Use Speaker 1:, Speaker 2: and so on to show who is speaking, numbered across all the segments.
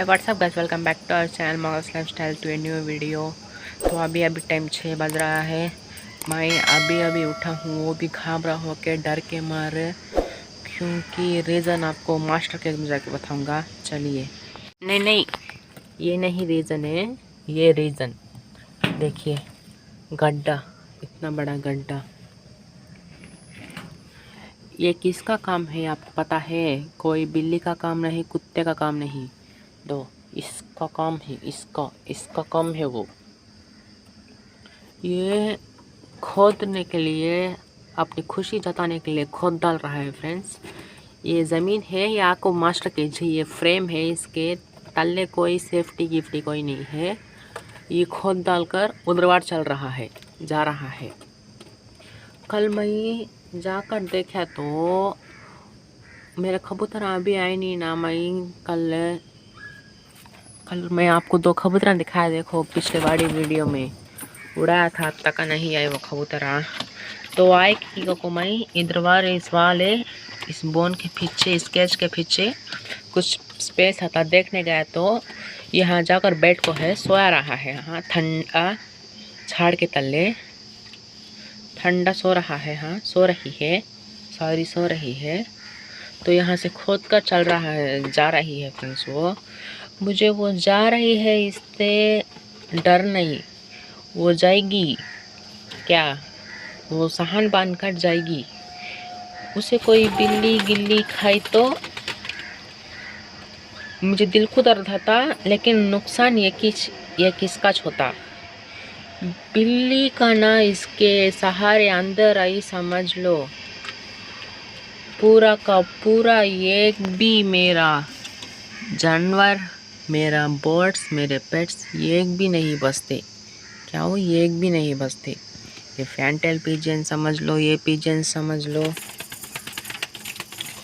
Speaker 1: WhatsApp guys, welcome back to our channel मॉगस lifestyle to a new video. तो अभी time 6 बज रहा है। मैं अभी उठा हूँ, वो भी घाबरा हो के, डर के मारे, क्योंकि रीज़न आपको मास्टर के में जाके बताऊँगा। चलिए। नहीं, ये नहीं रीज़न है, ये रीज़न देखिए, गड्ढा, इतना बड़ा गड्ढा। ये किसका काम है आपको पता है? कोई बिल्ली का काम नहीं, कुत्ते का काम नहीं, दो इसका काम है, इसका काम है। वो ये खोदने के लिए, अपनी खुशी जताने के लिए खोद डाल रहा है फ्रेंड्स। ये ज़मीन है, ये आपको मास्टर कीजिए। ये फ्रेम है, इसके तले कोई सेफ्टी गिफ्टी कोई नहीं है। ये खोद डालकर उधरवार चल रहा है, जा रहा है। कल मैं जाकर देखा तो मेरे कबूतर अभी आए नहीं ना। मैं कल मैं आपको 2 कबूतर दिखाया, देखो पिछले वाली वीडियो में उड़ाया था, अब तक नहीं आए वो कबूतरा। तो आए कि मैं इधर इस वाले इस बोन के पीछे, स्केच के पीछे कुछ स्पेस था, देखने गया तो यहाँ जाकर बेड को है सोया रहा है। हाँ, ठंडा झाड़ के तले ठंडा सो रहा है। हाँ, सो रही है। तो यहाँ से खोद कर चल रहा है, जा रही है फ्रेंड्स। मुझे वो जा रही है, इससे डर नहीं। वो जाएगी क्या? वो साहन बांध कर जाएगी। उसे कोई बिल्ली गिल्ली खाई तो मुझे दिल को दर्द था, लेकिन नुकसान ये किसका होता? बिल्ली का ना, इसके सहारे अंदर आई समझ लो, पूरा का पूरा एक भी मेरा जानवर, मेरा बर्ड्स, मेरे पेट्स एक भी नहीं बचते। क्या वो एक भी नहीं बचते? ये फैंटेल पिजन समझ लो, ये पिजन समझ लो,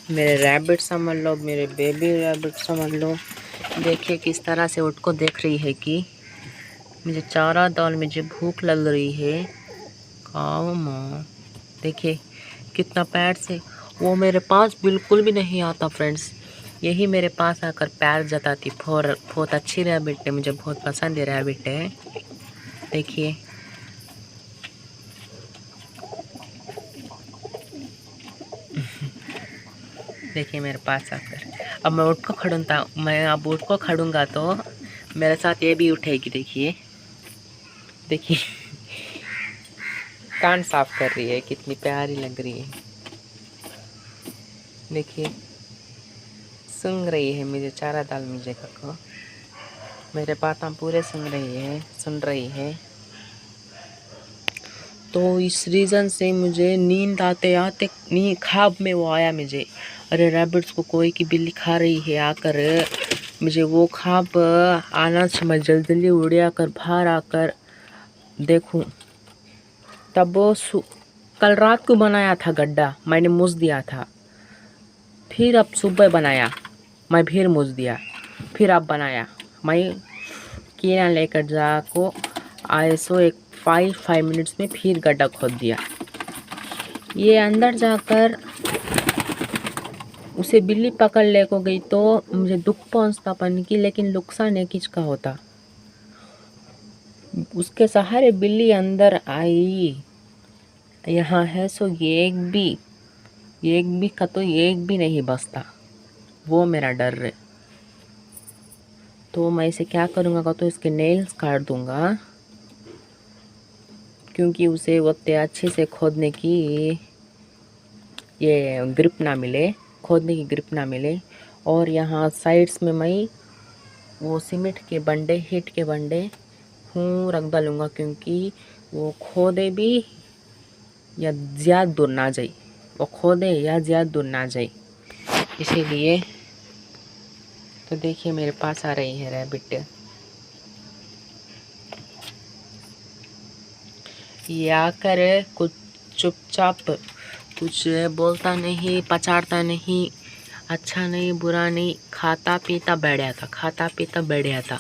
Speaker 1: मेरे रैबिट समझ लो, मेरे बेबी रैबिट समझ लो। देखिए किस तरह से उठ को देख रही है कि मुझे चारा दाल, मुझे भूख लग रही है, खाओ माँ। देखिए कितना पैर से, वो मेरे पास बिल्कुल भी नहीं आता फ्रेंड्स। यही मेरे पास आकर पैर जताती। बहुत अच्छी रैबिट है, मुझे बहुत पसंद है रैबिट है। देखिए देखिए मेरे पास आकर। अब मैं उठ को खड़ूंगा, मैं अब उठ को खड़ूंगा तो मेरे साथ ये भी उठेगी। देखिए कान साफ कर रही है, कितनी प्यारी लग रही है। देखिए सुन रही है मुझे चारा दाल मुझे को, मेरे बात पूरे सुन रही है। तो इस रीज़न से मुझे नींद आते ख्वाब में वो आया मुझे, अरे रैबिट्स को कोई की बिल्ली खा रही है आकर। मुझे वो ख्वाब आना से मैं जल्दी उड़ आकर बाहर आकर देखूं। तब वो कल रात को बनाया था गड्ढा, मैंने मूस दिया था। फिर अब सुबह बनाया, मैं फिर मूस दिया, फिर अब बनाया। मैं कीड़ा लेकर जाको आए सो एक 5 मिनट्स में फिर गड्ढा खोद दिया। ये अंदर जाकर उसे बिल्ली पकड़ ले को गई तो मुझे दुख पहुंचता पन की, लेकिन नुकसान एक किसका होता? उसके सहारे बिल्ली अंदर आई। यहाँ है सो एक भी का तो एक भी नहीं बचता। वो मेरा डर है। तो मैं इसे क्या करूँगा तो इसके नेल्स काट दूंगा, क्योंकि उसे उतने अच्छे से खोदने की ये ग्रिप ना मिले, खोदने की ग्रिप ना मिले। और यहाँ साइड्स में मैं वो सीमेंट के बंडे, हीट के बंडे रख डालूँगा, क्योंकि वो खोदे भी या ज़्यादा दूर ना जाए, वो खोदे या ज़्यादा दूर ना जाए, इसीलिए। तो देखिए मेरे पास आ रही है रैबिट। ये आकर कुछ चुपचाप, कुछ बोलता नहीं, पचाड़ता नहीं, अच्छा नहीं बुरा नहीं, खाता पीता बढ़िया था।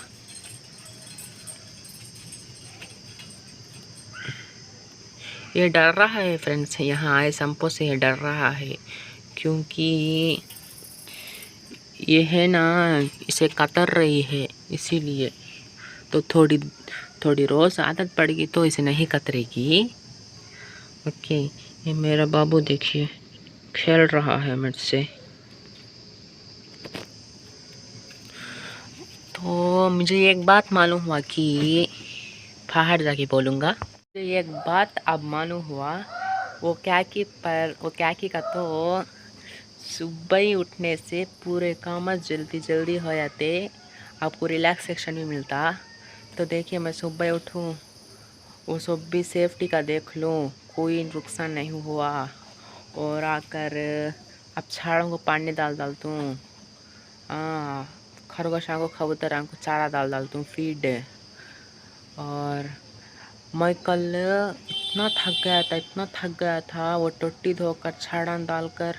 Speaker 1: ये डर रहा है फ्रेंड्स, यहाँ आए संपो से ये डर रहा है, क्योंकि ये है ना, इसे कतर रही है इसीलिए। तो थोड़ी थोड़ी रोज़ आदत पड़ेगी तो इसे नहीं कतरेगी। ओके। ये मेरा बाबू देखिए खेल रहा है मुझसे। तो मुझे एक बात मालूम हुआ कि बाहर जाके बोलूँगा। तो एक बात अब मालूम हुआ, वो क्या की का तो सुबह ही उठने से पूरे काम जल्दी जल्दी हो जाते, आपको रिलैक्सेशन भी मिलता। तो देखिए मैं सुबह उठूँ, वो सब भी सेफ्टी का देख लूँ, कोई नुकसान नहीं हुआ। और आकर अब झाड़ों को पानी डाल दूँ। हाँ, खरगोशों को कबूतरों को चारा डाल दूँ फीड। और मैं कल इतना थक गया था, वो टोटी धोकर छाड़न डालकर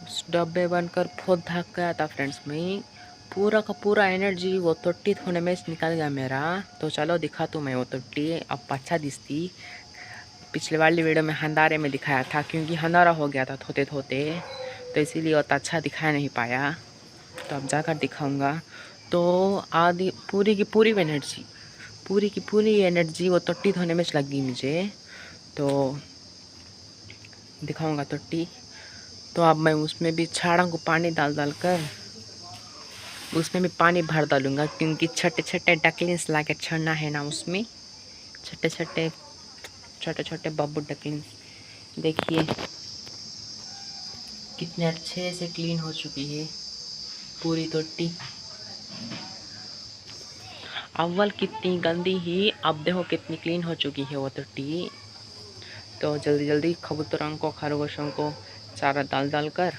Speaker 1: उस डब्बे बनकर बहुत थक गया था फ्रेंड्स। मैं पूरा का पूरा एनर्जी वो टोटी धोने में निकल गया मेरा। तो चलो दिखा दूँ मैं वो टोटी, अब अच्छा दिखती। पिछले वाली वीडियो में अंधारे में दिखाया था क्योंकि अंधारा हो गया था धोते धोते, तो इसीलिए वो अच्छा दिखा नहीं पाया। तो अब जाकर दिखाऊंगा। तो आधी पूरी की पूरी एनर्जी वो टोटी धोने में लगी मुझे। तो दिखाऊंगा टोटी। तो अब मैं उसमें भी छाड़ा को पानी डाल कर उसमें भी पानी भर डालूंगा, क्योंकि छोटे छोटे डकलिंग्स ला के छोड़ना है ना उसमें। छोटे छोटे बब्बू डकलिंग्स देखिए कितने अच्छे से क्लीन हो चुकी है पूरी टोटी। अव्वल कितनी गंदी ही, अब देखो कितनी क्लीन हो चुकी है वो टोटी। तो जल्दी जल्दी कबूतरों को खरगोशों को चारा डाल कर,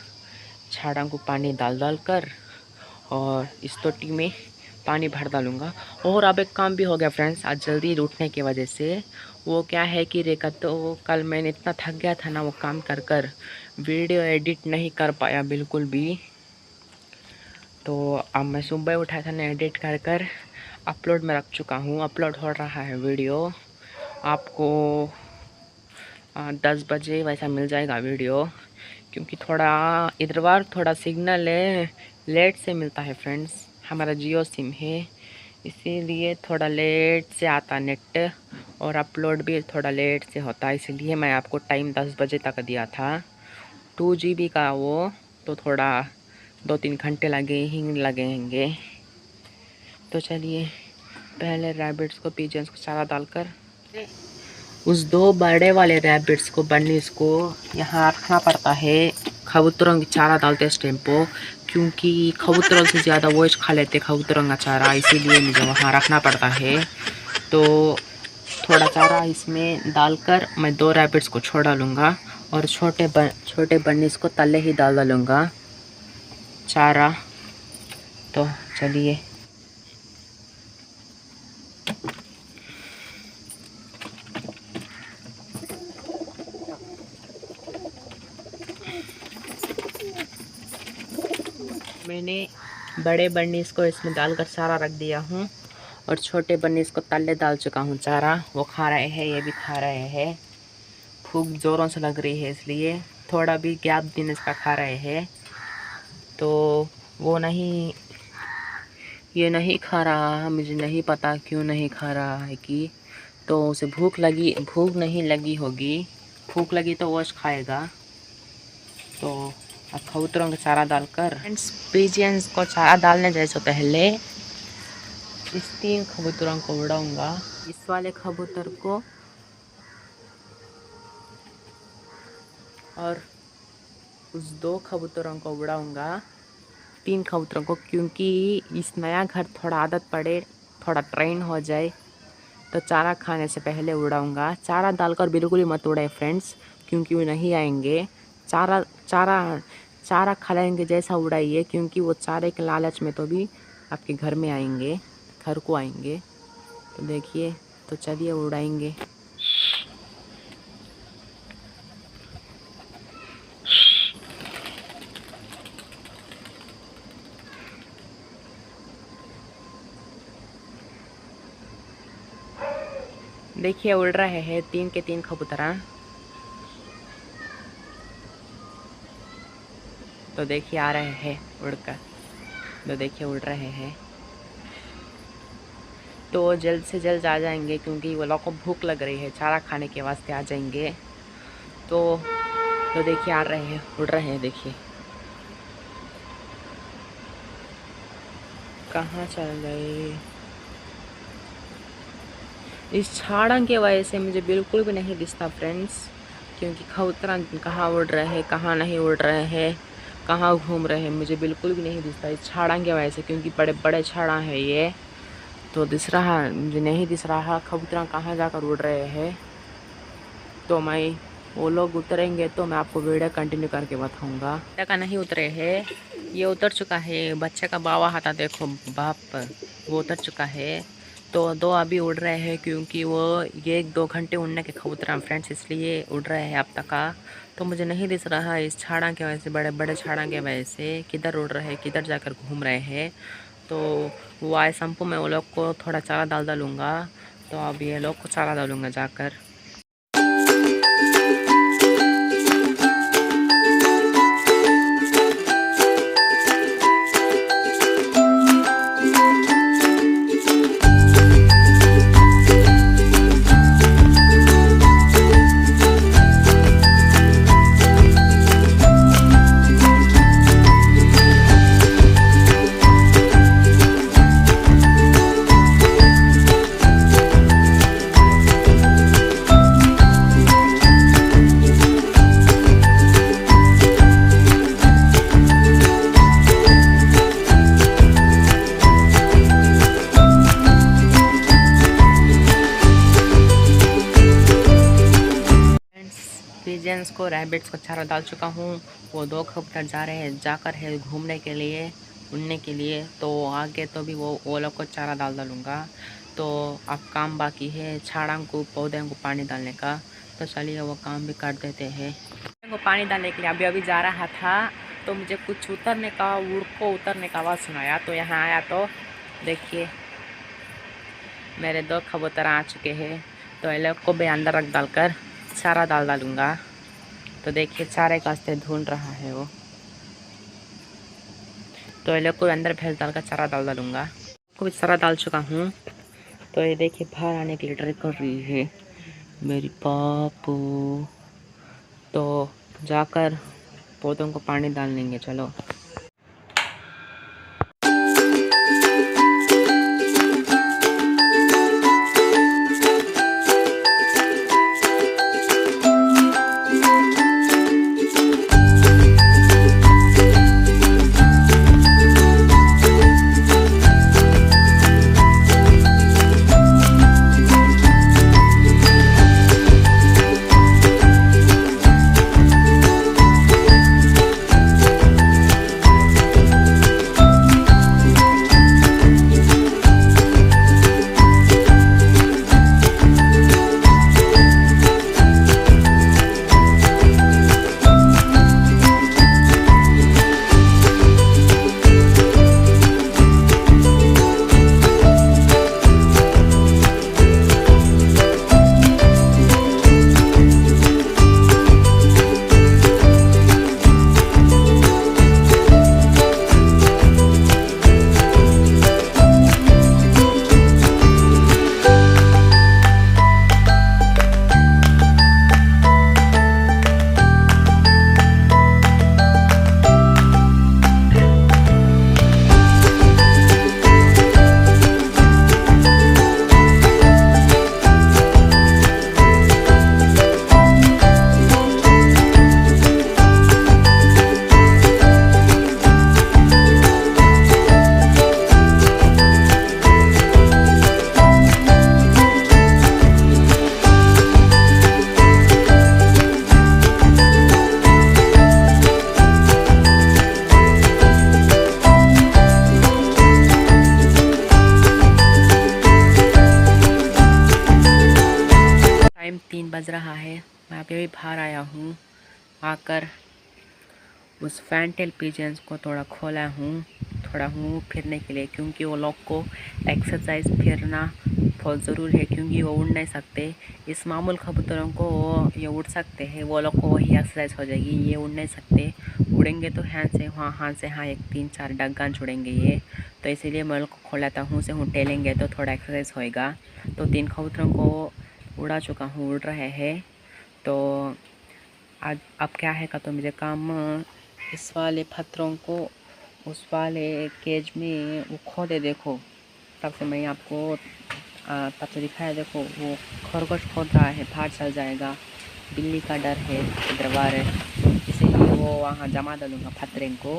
Speaker 1: झाड़ों को पानी डाल कर और इस टोटी में पानी भर डालूँगा। और अब एक काम भी हो गया फ्रेंड्स, आज जल्दी उठने की वजह से। वो क्या है कि रेखा, तो कल मैंने इतना थक गया था ना वो काम कर वीडियो एडिट नहीं कर पाया बिल्कुल भी। तो अब मैं सुबह उठा था ना, एडिट कर अपलोड में रख चुका हूँ। अपलोड हो रहा है वीडियो, आपको 10 बजे वैसा मिल जाएगा वीडियो। क्योंकि थोड़ा इधर बार थोड़ा सिग्नल है लेट से मिलता है फ्रेंड्स, हमारा जियो सिम है इसीलिए थोड़ा लेट से आता नेट, और अपलोड भी थोड़ा लेट से होता है। इसलिए मैं आपको टाइम 10 बजे तक दिया था। 2 GB का वो, तो थोड़ा 2-3 घंटे लगेंगे। तो चलिए पहले रैबिट्स को पिजन्स को चारा डालकर उस 2 बड़े वाले रैबिट्स को बन्नीस को यहाँ रखना पड़ता है। कबूतरों की चारा डालते इस टाइम पर, क्योंकि कबूतरों से ज़्यादा वो खा लेते कबूतरों का चारा, इसीलिए मुझे वहाँ रखना पड़ता है। तो थोड़ा चारा इसमें डालकर मैं 2 रैबिट्स को छोड़ डालूँगा और छोटे बन्नीस को तले ही डाल डालूँगा चारा। तो चलिए मैंने बड़े बन्नीस को इसमें डालकर चारा रख दिया हूँ और छोटे बन्नीस को तले डाल चुका हूँ चारा। वो खा रहे हैं, ये भी खा रहे हैं। भूख ज़ोरों से लग रही है इसलिए थोड़ा भी गैप देने का खा रहे हैं। तो वो नहीं, ये नहीं खा रहा, मुझे नहीं पता क्यों नहीं खा रहा है कि, तो उसे भूख नहीं लगी होगी। भूख लगी तो वो खाएगा। तो अब कबूतरों का चारा डालकर फ्रेंड्स, पिजियंस को चारा डालने जैसे पहले इस 3 कबूतरों को उड़ाऊंगा। इस वाले कबूतर को और उस 2 कबूतरों को उड़ाऊंगा, 3 कबूतरों को, क्योंकि इस नया घर थोड़ा आदत पड़े, थोड़ा ट्रेन हो जाए। तो चारा खाने से पहले उड़ाऊंगा। चारा डालकर बिल्कुल ही मत उड़ाए फ्रेंड्स, क्योंकि वो नहीं आएंगे। चारा चारा चारा खिलाएंगे जैसा उड़ाइए, क्योंकि वो चारे के लालच में तो भी आपके घर में आएंगे, घर को आएंगे। तो देखिए, तो चलिए उड़ाएंगे। देखिए उड़ रहे हैं 3 के 3 कबूतर। तो देखिए आ रहे हैं उड़कर। तो देखिए उड़ रहे हैं। तो जल्द से जल्द आ जाएंगे क्योंकि वो लोग को भूख लग रही है, चारा खाने के वास्ते आ जाएंगे। तो देखिए आ रहे हैं, उड़ रहे हैं। देखिए कहाँ चल गए। इस झाड़ा की वजह से मुझे बिल्कुल भी नहीं दिखता फ्रेंड्स, क्योंकि कबूतर कहाँ उड़ रहे हैं, कहाँ नहीं उड़ रहे हैं, कहाँ घूम रहे हैं, मुझे बिल्कुल भी नहीं दिखता इस झाड़ा की वजह से, क्योंकि बड़े बड़े झाड़ा है ये। तो दिख रहा, मुझे नहीं दिख रहा कबूतर कहाँ जाकर उड़ रहे हैं। तो मैं वो लोग उतरेंगे तो मैं आपको वीडियो कंटिन्यू करके बताऊँगा। का नहीं उतरे हैं, ये उतर चुका है। बच्चे का बावा हाथा देखो, बाप वो उतर चुका है। तो दो अभी उड़ रहे हैं क्योंकि वो 1-2 घंटे उड़ने के कबूतर फ्रेंड्स, इसलिए उड़ रहे हैं अब तक का। तो मुझे नहीं दिख रहा इस झाड़ा की वजह से, बड़े बड़े झाड़ा की वजह से किधर उड़ रहे हैं, किधर जाकर घूम रहे हैं। तो वो आए संपू में वो लोग को थोड़ा चारा डालूँगा। तो अब ये लोग को चारा डालूँगा जाकर। पिजन्स को, रैबिट्स को चारा डाल चुका हूँ। वो 2 कबूतर जा रहे हैं, जाकर है घूमने के लिए, उड़ने के लिए। तो आगे तो भी वो लोग को चारा डालूँगा। तो अब काम बाकी है झाड़ा को, पौधे को पानी डालने का। तो चलिए वो काम भी कर देते हैं। को पानी डालने के लिए अभी जा रहा था, तो मुझे कुछ उतरने का, उतरने का आवाज़ सुनाया। तो यहाँ आया तो देखिए मेरे 2 कबूतर आ चुके हैं। तो ये लोग को भी अंदर रख डालकर चारा डालूँगा। तो देखिए चारे का वास्ते ढूंढ रहा है वो। तो ये लोग को अंदर भैंस डालकर चारा डालूँगा। को भी चारा डाल चुका हूँ। तो ये देखिए बाहर आने के लिए ट्राई कर रही है मेरी पापू। तो जाकर पौधों को पानी डाल लेंगे। चलो टाइम 3 बज रहा है। मैं अभी बाहर आया हूँ। आकर उस फैंटेल पिजन्स को थोड़ा खोला हूँ, थोड़ा हूँ फिरने के लिए, क्योंकि वो लोग को एक्सरसाइज फिरना बहुत ज़रूरी है, क्योंकि वो उड़ नहीं सकते। इस मामूल कबूतरों को ये उड़ सकते हैं, वो लोग को वही एक्सरसाइज हो जाएगी। ये उड़ नहीं सकते, उड़ेंगे तो हाँ से हाँ 1-3-4 डग्गान छुड़ेंगे ये। तो इसीलिए मैं लोग को खोलाता हूँ से हूँ टेलेंगे तो थोड़ा एक्सरसाइज होएगा। तो 3 कबूतरों को उड़ा चुका हूँ, उड़ रहे हैं। तो आज अब क्या है का, तो मुझे काम इस वाले पत्थरों को उस वाले केज में वो खोदे, देखो तब से मैं आपको तब से दिखाया। देखो वो खरगोश खोद रहा है, बाहर चल जाएगा, बिल्ली का डर है, दरबार है, इसीलिए वो वहाँ जमा डालूँगा पत्थरों को।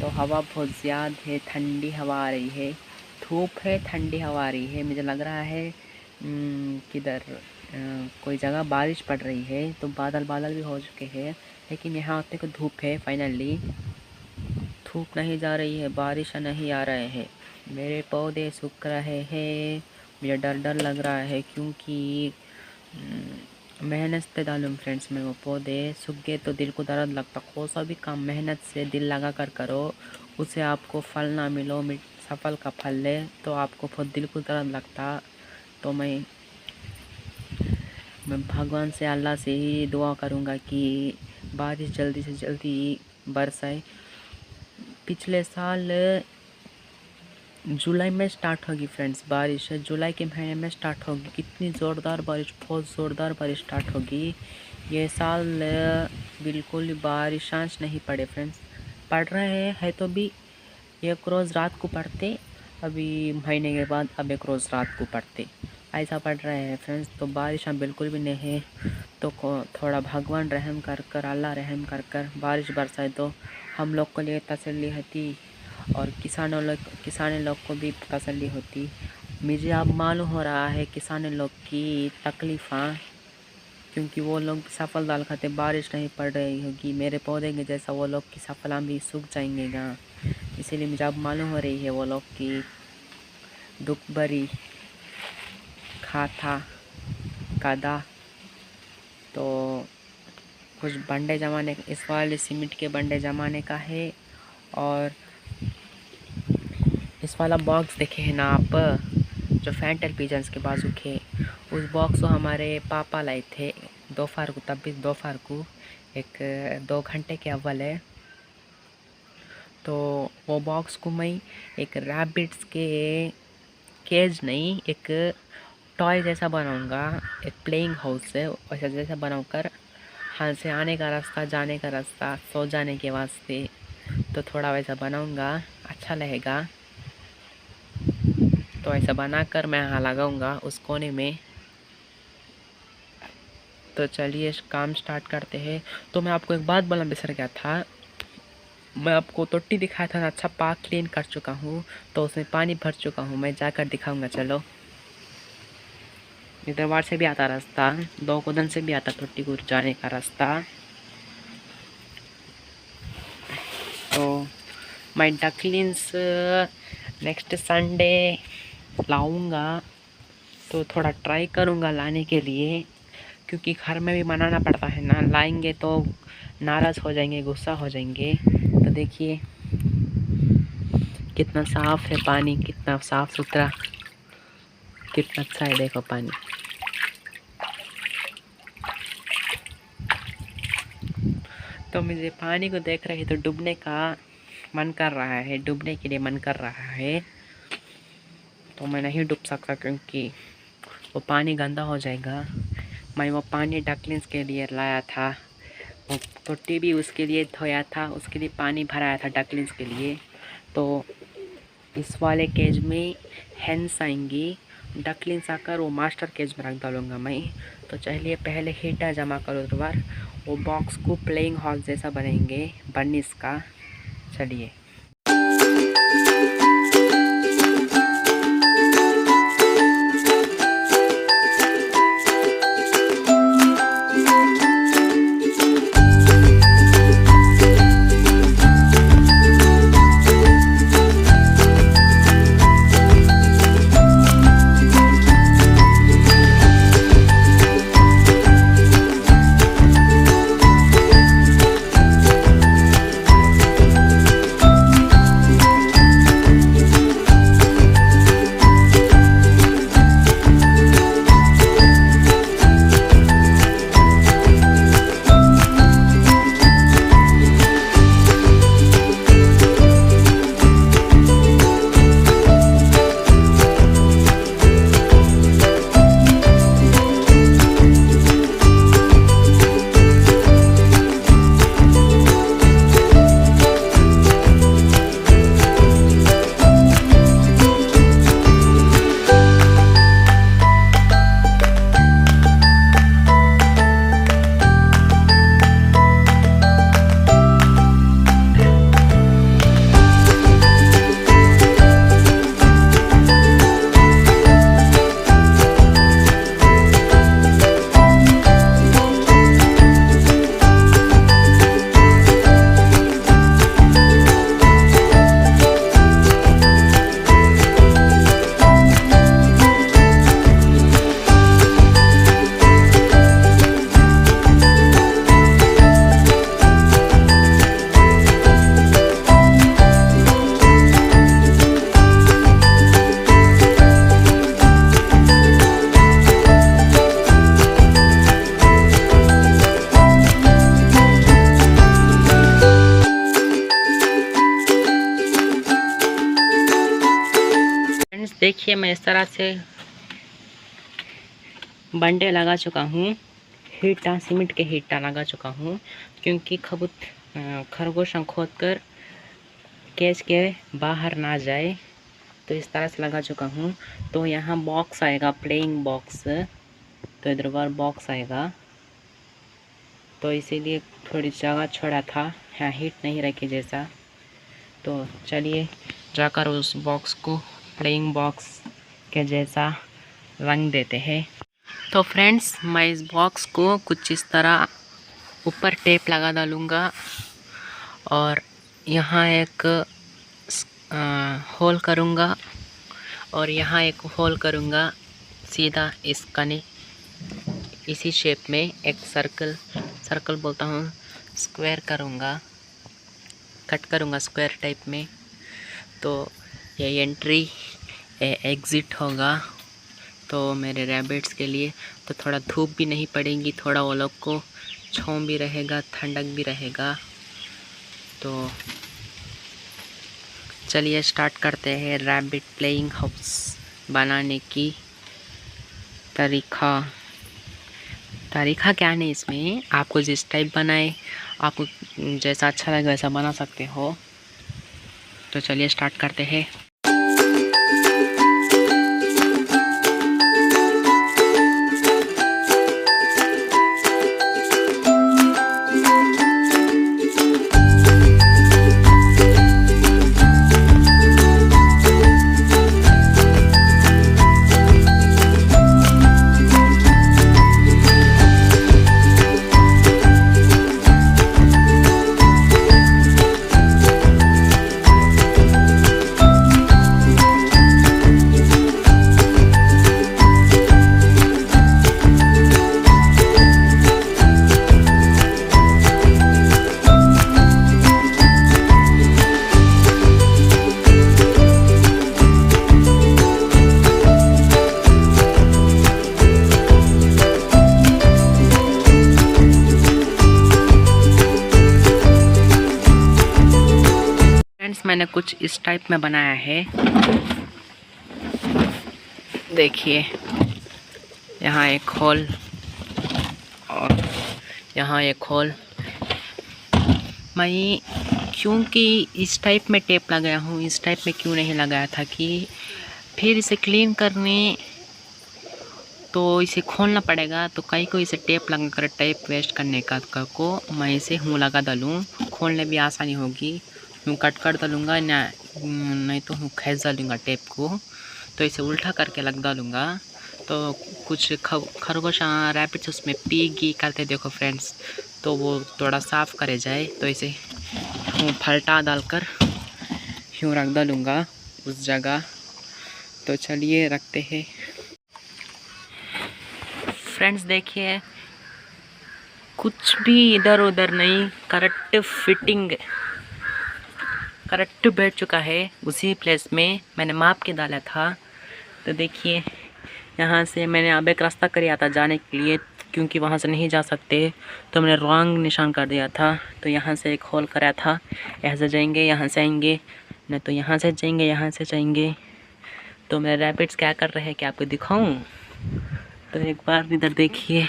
Speaker 1: तो हवा बहुत ज़्यादा है, ठंडी हवा आ रही है, धूप है, ठंडी हवा आ रही है। मुझे लग रहा है किधर कोई जगह बारिश पड़ रही है। तो बादल भी हो चुके हैं, लेकिन यहाँ आते को धूप है। फाइनली धूप नहीं जा रही है, बारिश नहीं आ रहे हैं, मेरे पौधे सूख रहे हैं। मुझे डर लग रहा है, क्योंकि मेहनत से डालूँ फ्रेंड्स मैं वो पौधे, सूख गए तो दिल को दर्द लगता। कोई सा भी काम मेहनत से दिल लगा कर करो, उसे आपको फल ना मिलो, सफल का फल ले, तो आपको बहुत दिल को दर्द लगता। तो मैं भगवान से, अल्लाह से ही दुआ करूँगा कि बारिश जल्दी से जल्दी बरसाए। पिछले साल जुलाई में स्टार्ट होगी फ्रेंड्स बारिश, जुलाई के महीने में स्टार्ट होगी। कितनी ज़ोरदार बारिश, बहुत ज़ोरदार बारिश स्टार्ट होगी। ये साल बिल्कुल बारिशांश नहीं पड़े फ्रेंड्स, पढ़ रहे हैं तो भी एक रोज़ रात को पढ़ते, अभी महीने के बाद अब एक रोज़ रात को पढ़ते, ऐसा पढ़ रहे हैं फ्रेंड्स। तो बारिशां बिल्कुल भी नहीं है। तो थोड़ा भगवान रहम कर कर, अल्लाह रहम कर कर बारिश बरसाए तो हम लोग को लिए तसल्ली होती, और किसान लोग को भी तसल्ली होती। मुझे अब मालूम हो रहा है किसान लोग की तकलीफ़ां, क्योंकि वो लोग सफल दाल खाते, बारिश नहीं पड़ रही होगी। मेरे पौधे के जैसा वो लोग की सफला भी सूख जाएंगेगा, इसीलिए मुझे अब मालूम हो रही है वो लोग की दुख भरी खाता कादा। तो कुछ बंडे जमाने, इस वाले सीमेंट के बंडे जमाने का है। और इस वाला बॉक्स देखे हैं ना आप, जो फैंटेल पिजन्स के बाजू के, उस बॉक्स को हमारे पापा लाए थे दोपहर को, तब भी दोपहर को 1-2 घंटे के अव्वल है। तो वो बॉक्स को मैं एक रैबिट्स के केज नहीं, एक टॉय जैसा बनाऊंगा, एक प्लेइंग हाउस है वैसा जैसा बनाकर, यहाँ से आने का रास्ता, जाने का रास्ता, सो जाने के वास्ते, तो थोड़ा वैसा बनाऊंगा, अच्छा लगेगा। तो ऐसा बनाकर मैं यहाँ लगाऊंगा उस कोने में। तो चलिए काम स्टार्ट करते हैं। तो मैं आपको एक बात बोलना बिसर गया था, मैं आपको तोटी दिखाया था ना, अच्छा पार्क क्लीन कर चुका हूँ, तो उसमें पानी भर चुका हूँ, मैं जाकर दिखाऊंगा। चलो, इधर वार से भी आता रास्ता, 2 कोदन से भी आता तोटी को जाने का रास्ता। तो मैं डकलिंग्स नेक्स्ट संडे लाऊंगा, तो थोड़ा ट्राई करूंगा लाने के लिए, क्योंकि घर में भी बनाना पड़ता है ना, लाएंगे तो नाराज़ हो जाएंगे, गुस्सा हो जाएंगे। तो देखिए कितना साफ़ है पानी, कितना साफ़ सुथरा, कितना अच्छा है, देखो पानी। तो मुझे पानी को देख रहे तो डूबने का मन कर रहा है, डूबने के लिए मन कर रहा है। तो मैं नहीं डूब सकता, क्योंकि वो पानी गंदा हो जाएगा। मैं वो पानी डकलिंग्स के लिए लाया था, वो तोटी भी उसके लिए धोया था, उसके लिए पानी भराया था डकलिंग्स के लिए। तो इस वाले केज में हेंस आएंगी, डकलिंग्स आकर वो मास्टर केज में रख डालूँगा मैं। तो चलिए पहले हीटर जमा करो एक बार, वो बॉक्स को प्लेइंग हॉल जैसा बनेंगे बर्निस का। चलिए देखिए मैं इस तरह से बंडे लगा चुका हूँ, हीटा सीमेंट के हीटा लगा चुका हूँ, क्योंकि खरगोश खोद कर केज के बाहर ना जाए, तो इस तरह से लगा चुका हूँ। तो यहाँ बॉक्स आएगा, प्लेइंग बॉक्स, तो इधर बार बॉक्स आएगा, तो इसीलिए थोड़ी जगह छोड़ा था, यहाँ हीट नहीं रखी जैसा। तो चलिए जाकर उस बॉक्स को प्लेइंग बॉक्स के जैसा रंग देते हैं। तो फ्रेंड्स मैं इस बॉक्स को कुछ इस तरह ऊपर टेप लगा डालूँगा और यहाँ एक होल करूँगा और यहाँ एक होल करूँगा सीधा इस कने इसी शेप में एक सर्कल बोलता हूँ, स्क्वायर करूँगा, कट करूँगा स्क्वायर टाइप में। तो ये एंट्री एग्ज़िट होगा तो मेरे रैबिट्स के लिए। तो थोड़ा धूप भी नहीं पड़ेगी, थोड़ा वो लोग को छाँव भी रहेगा, ठंडक भी रहेगा। तो चलिए स्टार्ट करते हैं रैबिट प्लेइंग हाउस बनाने की तरीका क्या नहीं, इसमें आपको जिस टाइप बनाए, आपको जैसा अच्छा लगे वैसा बना सकते हो। तो चलिए स्टार्ट करते हैं। मैंने कुछ इस टाइप में बनाया है, देखिए यहाँ एक होल और यहाँ एक होल। मैं क्योंकि इस टाइप में टेप लगाया हूँ, इस टाइप में क्यों नहीं लगाया था कि फिर इसे क्लीन करने तो इसे खोलना पड़ेगा, तो कहीं को इसे टेप लगा कर टेप वेस्ट करने का को मैं इसे हूँ लगा डालूँ, खोलने भी आसानी होगी। यूँ कट कर डालूँगा ना, नहीं तो हूँ खींच डालूँगा टेप को, तो इसे उल्टा करके लग डालूँगा। तो कुछ खरगोश रैबिट्स उसमें पी गी करते देखो फ्रेंड्स, तो वो थोड़ा साफ़ करे जाए, तो इसे हूँ फलटा डालकर यूँ रख डालूँगा उस जगह। तो चलिए रखते हैं फ्रेंड्स। देखिए कुछ भी इधर उधर नहीं, करेक्ट फिटिंग करेक्ट बैठ चुका है उसी प्लेस में मैंने माप के डाला था। तो देखिए यहाँ से मैंने अब एक रास्ता किया था जाने के लिए, क्योंकि वहाँ से नहीं जा सकते, तो मैंने रॉन्ग निशान कर दिया था। तो यहाँ से एक होल कराया था, यहाँ से जाएंगे, यहाँ से आएंगे, नहीं तो यहाँ से जाएंगे, यहाँ से जाएंगे। तो मेरे रैबिट्स क्या कर रहे हैं कि आपको दिखाऊं? तो एक बार इधर देखिए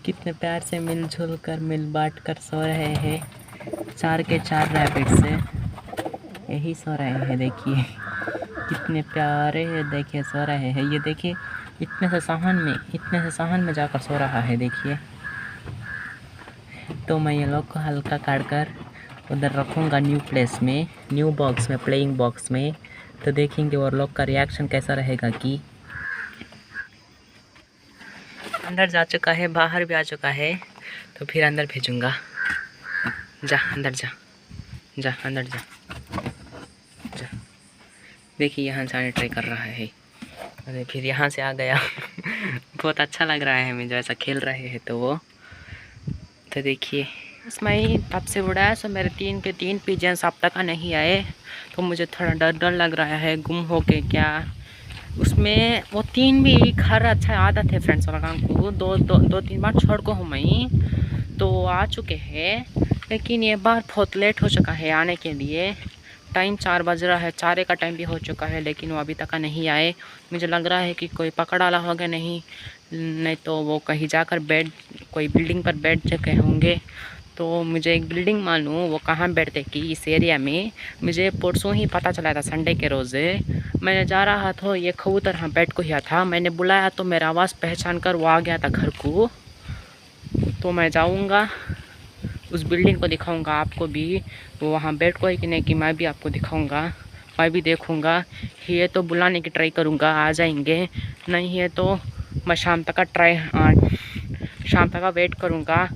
Speaker 1: कितने प्यार से मिलजुल कर मिल बांट कर सो रहे हैं। 4 के 4 रैबिट्स हैं, यही सो रहे हैं। देखिए कितने प्यारे देखिए सो रहे हैं। ये देखिए इतने से सहन में जाकर सो रहा है। देखिए तो मैं ये लोग को हल्का काट कर उधर रखूँगा न्यू प्लेस में, न्यू बॉक्स में, प्लेइंग बॉक्स में। तो देखेंगे और लोग का रिएक्शन कैसा रहेगा। कि अंदर जा चुका है, बाहर भी आ चुका है, तो फिर अंदर भेजूँगा। जा अंदर जा, जा अंदर जा, जा। देखिए यहाँ से आने ट्राई कर रहा है, अरे फिर यहाँ से आ गया। बहुत अच्छा लग रहा है हमें जो ऐसा खेल रहे हैं तो वो। तो देखिए इसमें तब से उड़ाया, सो मेरे 3 के 3 पिजन्स अब तक नहीं आए, तो मुझे थोड़ा डर लग रहा है गुम हो के क्या। उसमें वो 3 भी घर अच्छा आदत है फ्रेंड्स वाला काम को, 2-3 बार छोड़ को हूँ मैं, तो आ चुके हैं। लेकिन ये बार बहुत लेट हो चुका है आने के लिए, टाइम 4 बज रहा है, 4 का टाइम भी हो चुका है, लेकिन वो अभी तक नहीं आए। मुझे लग रहा है कि कोई पकड़ वाला होगा, नहीं तो वो कहीं जाकर कोई बिल्डिंग पर बैठ चुके होंगे। तो मुझे एक बिल्डिंग मालूम वो कहाँ बैठते कि इस एरिया में। मुझे परसों ही पता चला था, संडे के रोज़ मैं जा रहा था, ये कबूतर हाँ बैठ को ही था। मैंने बुलाया तो मेरा आवाज़ पहचान कर वो आ गया था घर को। तो मैं जाऊँगा उस बिल्डिंग को दिखाऊंगा आपको भी, वो वहाँ बैठ को है कि नहीं कि मैं भी आपको दिखाऊंगा, मैं भी देखूंगा। ये तो बुलाने की ट्राई करूंगा, आ जाएंगे। नहीं है तो मैं शाम तक का वेट करूंगा,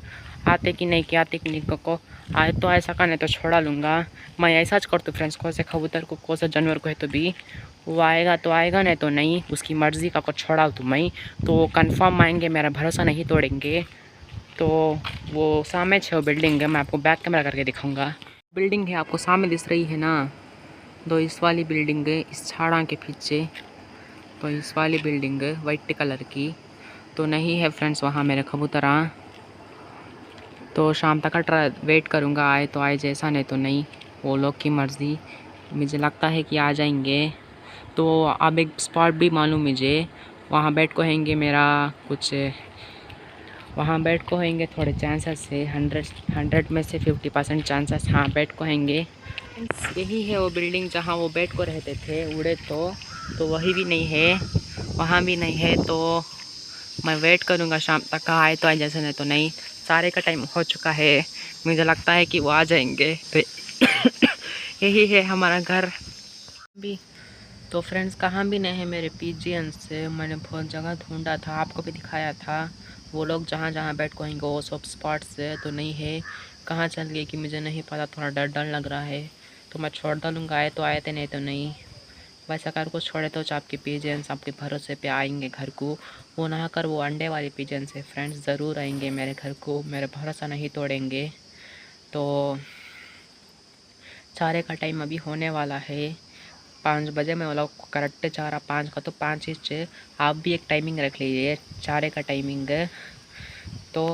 Speaker 1: आते कि नहीं को आए तो ऐसा का, नहीं तो छोड़ा लूँगा। मैं ऐसा करता हूँ फ्रेंड्स, कौन से कबूतर को कौन से जानवर को है तो भी वो आएगा तो आएगा, नहीं तो नहीं, उसकी मर्ज़ी का को छोड़ा तो मैं तो कंफर्म आएंगे, मेरा भरोसा नहीं तोड़ेंगे। तो वो सामने है वो बिल्डिंग है, मैं आपको बैक कैमरा करके दिखाऊंगा। बिल्डिंग है आपको सामने दिख रही है ना, दो इस वाली बिल्डिंग है इस झाड़ा के पीछे, तो इस वाली बिल्डिंग है वाइट कलर की। तो नहीं है फ्रेंड्स वहाँ मेरे कबूतरा, तो शाम तक का वेट करूँगा, आए तो आए, जैसा नहीं तो नहीं, वो लोग की मर्ज़ी। मुझे लगता है कि आ जाएंगे। तो अब एक स्पॉट भी मालूम मुझे, वहाँ बैठ को हैंगे मेरा कुछ, वहाँ बैठ को होंगे थोड़े चांसेस है, 100 में से 50% चांसेस हाँ बैठ को होंगे। यही है वो बिल्डिंग जहाँ वो बैठ को रहते थे उड़े, तो वही भी नहीं है, वहाँ भी नहीं है। तो मैं वेट करूँगा शाम तक का, आए तो आए, जैसे नहीं तो नहीं। सारे का टाइम हो चुका है, मुझे लगता है कि वो आ जाएंगे। तो यही है हमारा घर भी। तो फ्रेंड्स कहाँ भी नहीं है मेरे पिजियन से, मैंने बहुत जगह ढूंढा था, आपको भी दिखाया था। वो लोग जहाँ जहाँ बैठ को आएंगे वो सब स्पॉट से तो नहीं है, कहाँ चल गए कि मुझे नहीं पता, थोड़ा डर डर लग रहा है। तो मैं छोड़ डालूँगा, आए तो आए थे, नहीं तो नहीं। वैसा कर को छोड़े तो आपके पिजन्स आपके भरोसे पे आएंगे घर को, वो नहा कर वो अंडे वाले पिजन्स है फ्रेंड्स, ज़रूर आएंगे मेरे घर को, मेरे भरोसा नहीं तोड़ेंगे। तो 4 का टाइम अभी होने वाला है, 5 बजे में वो लोग करेक्ट 4 5 का, तो 5 इंच आप भी एक टाइमिंग रख लीजिए 4 का टाइमिंग। तो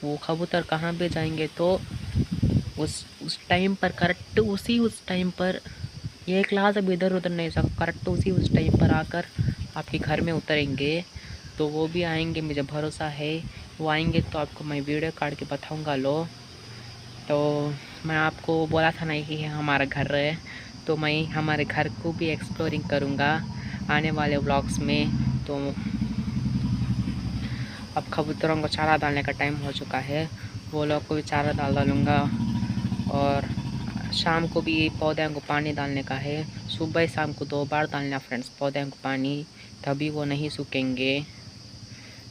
Speaker 1: वो कबूतर कहाँ पे जाएंगे तो उस टाइम पर करेक्ट उस टाइम पर, ये क्लास अब इधर उधर नहीं सकता, करेक्ट उस टाइम पर आकर आपके घर में उतरेंगे। तो वो भी आएंगे, मुझे भरोसा है वो आएंगे, तो आपको मैं वीडियो काट के बताऊँगा। लो तो मैं आपको बोला था नहीं कि हमारा घर है, तो मैं हमारे घर को भी एक्सप्लोरिंग करूँगा आने वाले व्लॉग्स में। तो अब कबूतरों को चारा डालने का टाइम हो चुका है, वो लोग को भी चारा डालूँगा। और शाम को भी पौधों को पानी डालने का है, सुबह शाम को 2 बार डालना फ्रेंड्स पौधों को पानी, तभी वो नहीं सूखेंगे।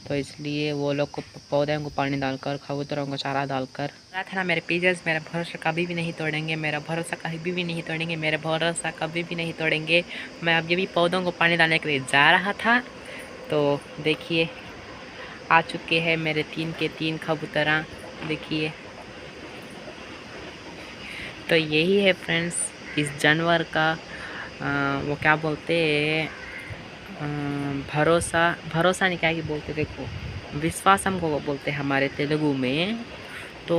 Speaker 1: तो इसलिए वो लोग को पौधों को पानी डालकर, कबूतरों को चारा डालकर था ना। मेरे पिजन्स मेरा भरोसा कभी भी नहीं तोड़ेंगे, मेरा भरोसा कभी भी नहीं तोड़ेंगे, मेरा भरोसा कभी भी नहीं तोड़ेंगे। मैं अब ये भी पौधों को पानी डालने के लिए जा रहा था, तो देखिए आ चुके हैं मेरे 3 के 3 कबूतरा, देखिए। तो यही है फ्रेंड्स इस जानवर का वो क्या बोलते हैं, भरोसा नहीं, क्या ही बोलते, देखो विश्वास हमको वो बोलते हैं हमारे तेलुगु में। तो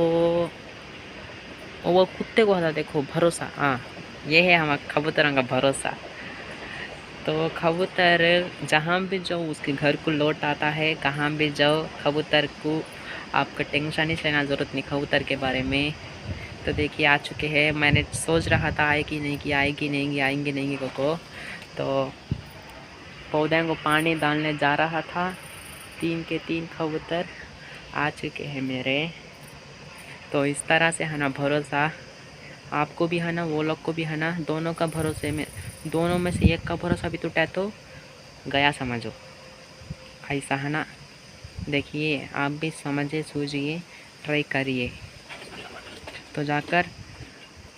Speaker 1: वो कुत्ते को होता देखो भरोसा, हाँ ये है हमारा कबूतरों का भरोसा। तो कबूतर जहाँ भी जाओ उसके घर को लौट आता है, कहाँ भी जाओ कबूतर को आपका टेंशन ही लेना ज़रूरत नहीं कबूतर के बारे में। तो देखिए आ चुके हैं, मैंने सोच रहा था आएगी नहीं कि आएगी नहीं आएंगे नहीं को, तो पौधों को पानी डालने जा रहा था, 3 के 3 कबूतर आ चुके हैं मेरे। तो इस तरह से है ना भरोसा, आपको भी है ना वो लोग को भी है ना, दोनों का भरोसे में, दोनों में से एक का भरोसा भी टूटा तो गया समझो, ऐसा है ना। देखिए आप भी समझिए सूझिए, ट्राई करिए। तो जाकर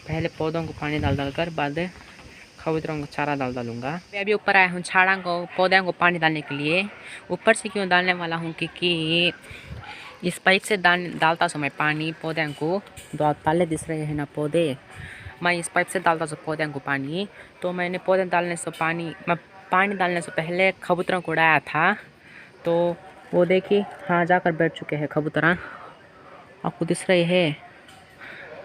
Speaker 1: पहले पौधों को पानी डाल कर बाद कबूतरों को चारा डालूँगा। मैं अभी ऊपर आया हूँ झाड़ा को पौधों को पानी डालने के लिए। ऊपर से क्यों डालने वाला हूँ, क्योंकि इस पाइप से डालता समय पानी पौधों को, दो पहले दिख रहे हैं ना पौधे, मैं इस पाइप से डालता हूँ पौधों को पानी। तो मैंने पौधे डालने से पानी डालने से पहले कबूतरों को उड़ाया था, तो वो देखिए हाँ जाकर बैठ चुके हैं कबूतर, आपको दिख रहे हैं,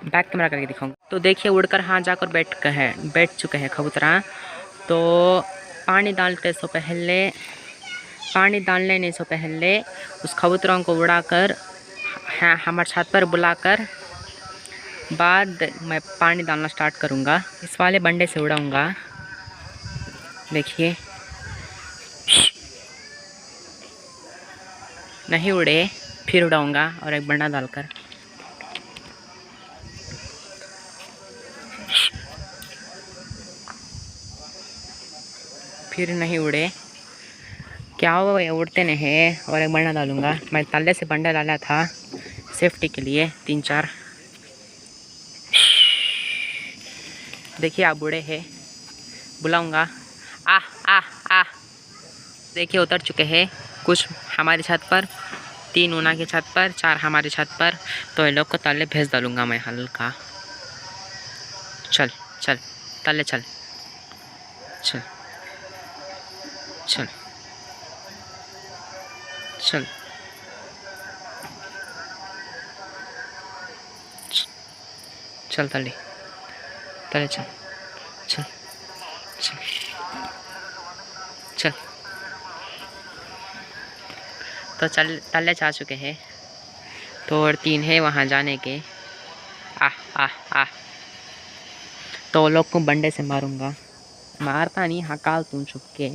Speaker 1: बैक कैमरा करके दिखाऊंगा। तो देखिए उड़कर हाँ जाकर बैठ चुके हैं कबूतरा। तो पानी डालने से पहले उस कबूतरों को उड़ाकर हमारे छत पर बुलाकर बाद मैं पानी डालना स्टार्ट करूँगा। इस वाले बंडे से उड़ाऊँगा, देखिए नहीं उड़े, फिर उड़ाऊँगा और एक बंडा डालकर। फिर नहीं उड़े, क्या हुआ, उड़ते नहीं है और एक बंडा डालूँगा। मैं तल्ले से बंडा डाला था सेफ्टी के लिए 3-4। देखिए आप उड़े हैं, बुलाऊँगा आ आ आ। देखिए उतर चुके हैं कुछ हमारी छत पर, 3 ऊना की छत पर, 4 हमारी छत पर। तो ये लोग को तले भेज डालूँगा मैं हल्का। चल चल तले चल चल चल चल चल तले चल चल चल चल। तो चल तले जा चुके हैं, तो और 3 है वहाँ जाने के। आ आ आ। तो लोग को बंडे से मारूंगा, मारता नहीं, हकाल तू छुप के।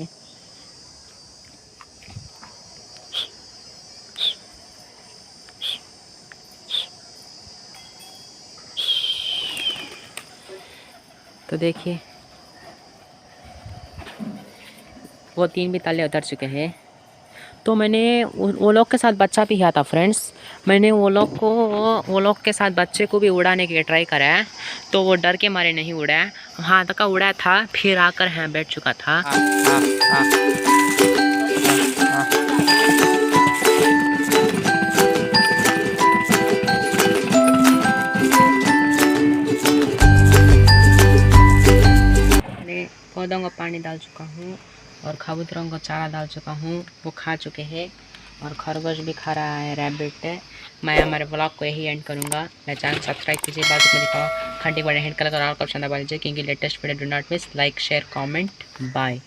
Speaker 1: तो देखिए वो 3 भी तले उतर चुके हैं। तो मैंने वो लोग के साथ बच्चा भी किया था फ्रेंड्स। मैंने वो लोग के साथ बच्चे को भी उड़ाने के ट्राई करा है, तो वो डर के मारे नहीं उड़ा है। हाँ तक उड़ा था, फिर आकर यहाँ बैठ चुका था। मैं पौधों को पानी डाल चुका हूँ और कबूतरों को चारा डाल चुका हूँ, वो खा चुके हैं। और खरगोश भी खा रहा है, रैबिट है। मैं हमारे ब्लॉग को यही एंड करूँगा। मेरा चैनल सब्सक्राइब कीजिए, बाजू में दिखाओ घंटी बड़े हिट कलर और ऑप्शन दबा लीजिए, क्योंकि latest video do not miss. Like share comment, bye.